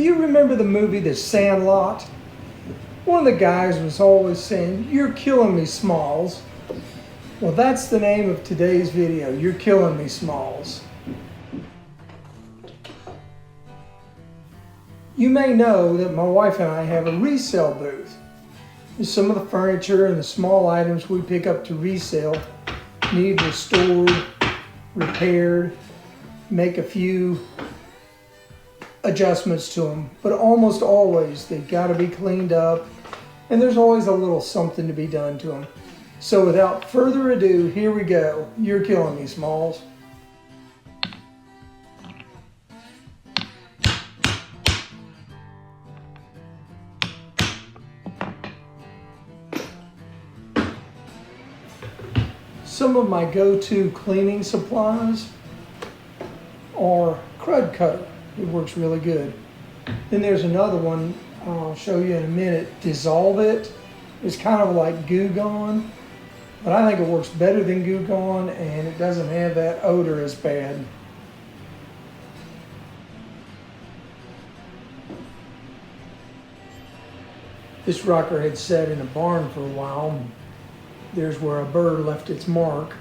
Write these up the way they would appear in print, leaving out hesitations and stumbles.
you remember the movie The Sandlot? One of the guys was always saying, "You're killing me, Smalls." Well, that's the name of today's video, You're Killing Me, Smalls. You may know that my wife and I have a resale booth. Some of the furniture and the small items we pick up to resale need restored, repaired, make a few adjustments to them, but almost always they've got to be cleaned up, and there's always a little something to be done to them. So without further ado, here we go. You're killing me, Smalls. Some of my go-to cleaning supplies are crud cutter. It works really good. Then there's another one I'll show you in a minute. Dissolve It. It's kind of like Goo Gone, but I think it works better than Goo Gone, and it doesn't have that odor as bad. This rocker had sat in a barn for a while. There's where a bird left its mark.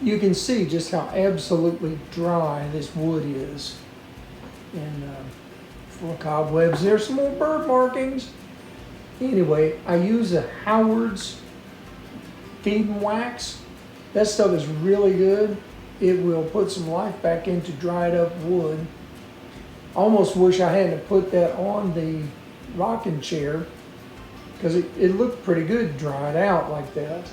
You can see just how absolutely dry this wood is. And full of cobwebs. There's some more bird markings. Anyway, I use a Howard's feed and wax. That stuff is really good. It will put some life back into dried up wood. I almost wish I hadn't put that on the rocking chair, because it looked pretty good dried out like that.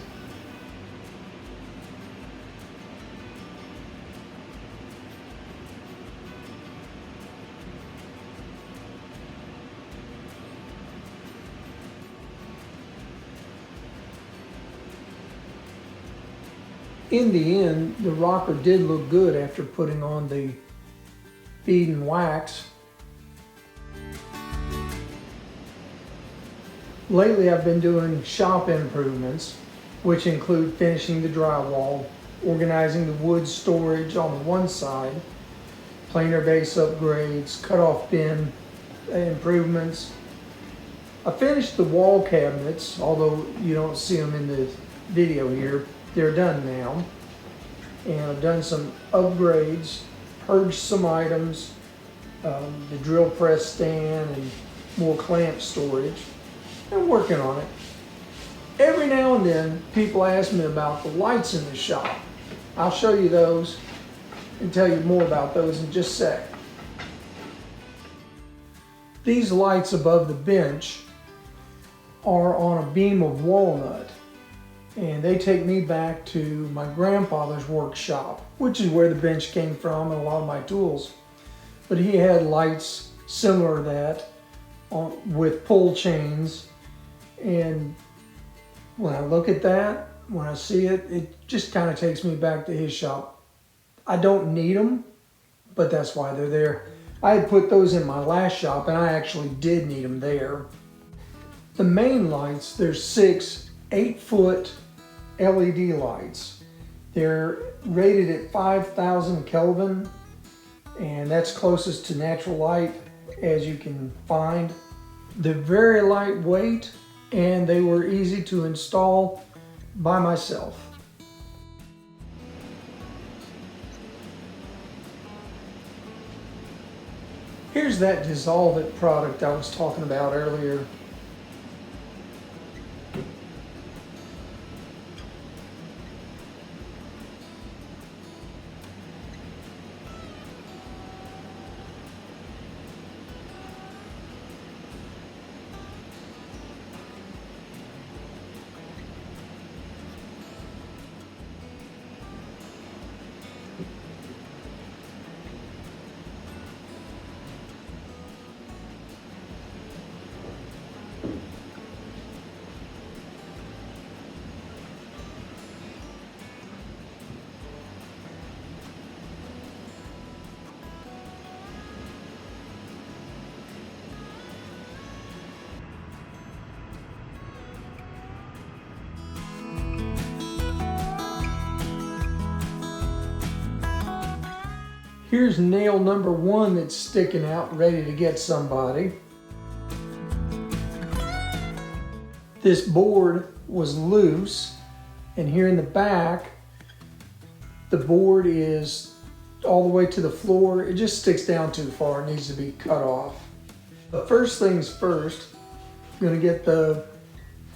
In the end, the rocker did look good after putting on the feed and wax. Lately, I've been doing shop improvements, which include finishing the drywall, organizing the wood storage on the one side, planer base upgrades, cutoff bin improvements. I finished the wall cabinets, although you don't see them in the video here. They're done now, and I've done some upgrades, purged some items, the drill press stand and more clamp storage. I'm working on it. Every now and then people ask me about the lights in the shop. I'll show you those and tell you more about those in just a sec. These lights above the bench are on a beam of walnut. And they take me back to my grandfather's workshop, which is where the bench came from and a lot of my tools. But he had lights similar to that with pull chains. And when I look at that, when I see it, it just kind of takes me back to his shop. I don't need them, but that's why they're there. I had put those in my last shop, and I actually did need them there. The main lights, there's 6 8-foot LED lights. They're rated at 5,000 Kelvin, and that's closest to natural light as you can find. They're very lightweight, and they were easy to install by myself. Here's that Dissolve It product I was talking about earlier. Here's nail number 1 that's sticking out, ready to get somebody. This board was loose, and here in the back, the board is all the way to the floor. It just sticks down too far. It needs to be cut off. But first things first, I'm gonna get the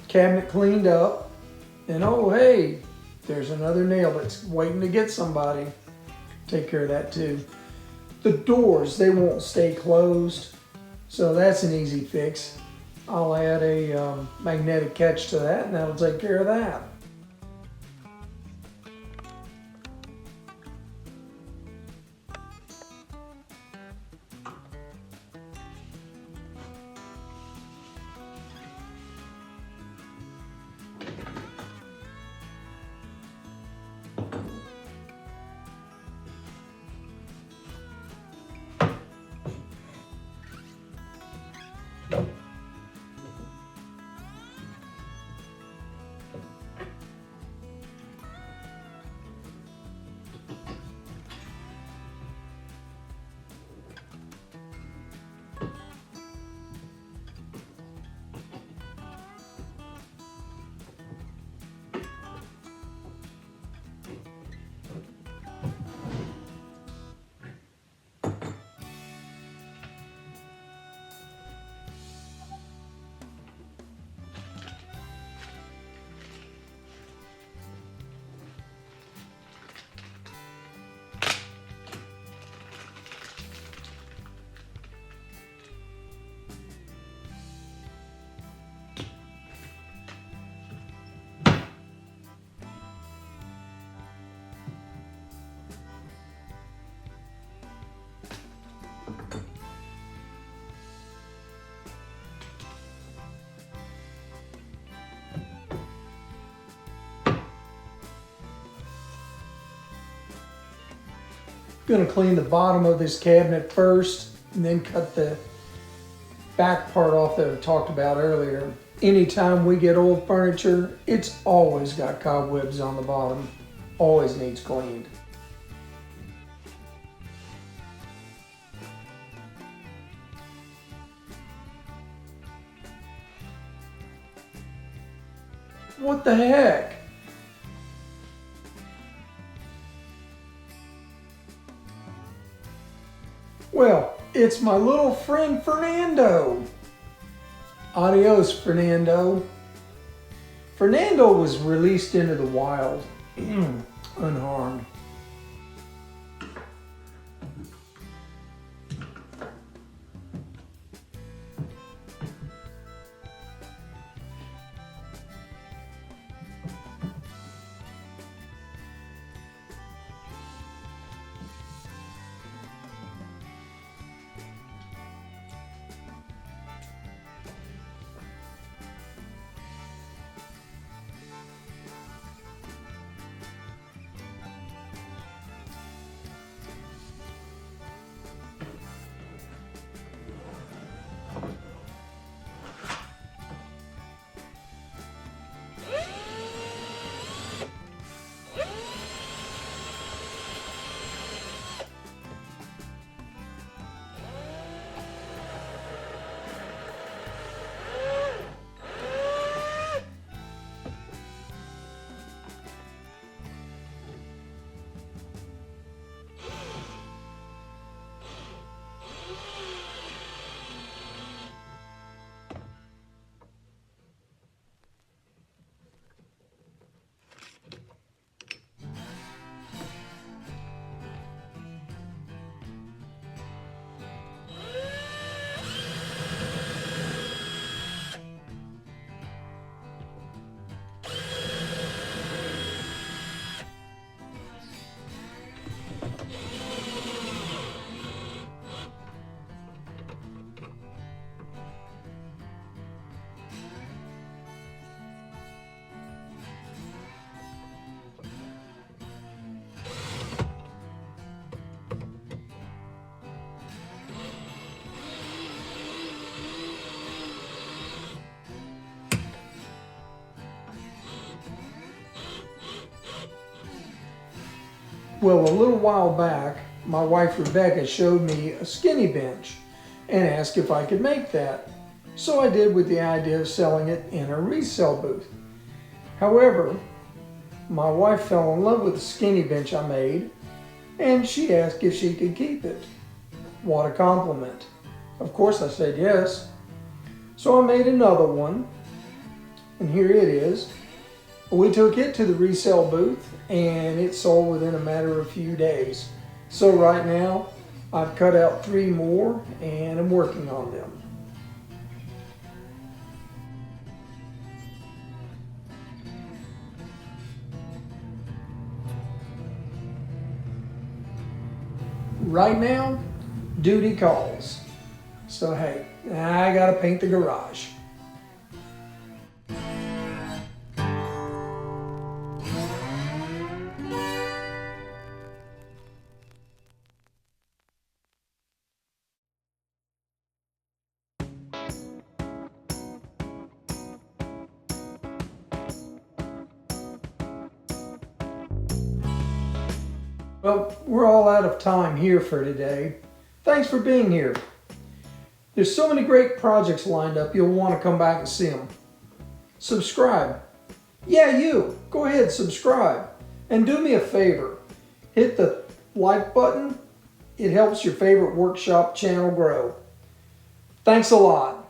cabinet cleaned up. And oh, hey, there's another nail that's waiting to get somebody. Take care of that too. The doors, they won't stay closed, so that's an easy fix. I'll add a magnetic catch to that, and that'll take care of that. I'm gonna clean the bottom of this cabinet first and then cut the back part off that I talked about earlier. Anytime we get old furniture, it's always got cobwebs on the bottom. Always needs cleaned. What the heck? Well, it's my little friend Fernando. Adios, Fernando. Fernando was released into the wild, unharmed. Well, a little while back, my wife Rebecca showed me a skinny bench and asked if I could make that. So I did, with the idea of selling it in a resale booth. However, my wife fell in love with the skinny bench I made, and she asked if she could keep it. What a compliment. Of course I said yes. So I made another one, and here it is. We took it to the resale booth and it sold within a matter of a few days. So right now I've cut out 3 more and I'm working on them. Right now, duty calls. So hey, I gotta paint the garage. Well, we're all out of time here for today. Thanks for being here. There's so many great projects lined up, you'll want to come back and see them. Subscribe. Yeah, you. Go ahead, subscribe. And do me a favor. Hit the like button. It helps your favorite workshop channel grow. Thanks a lot.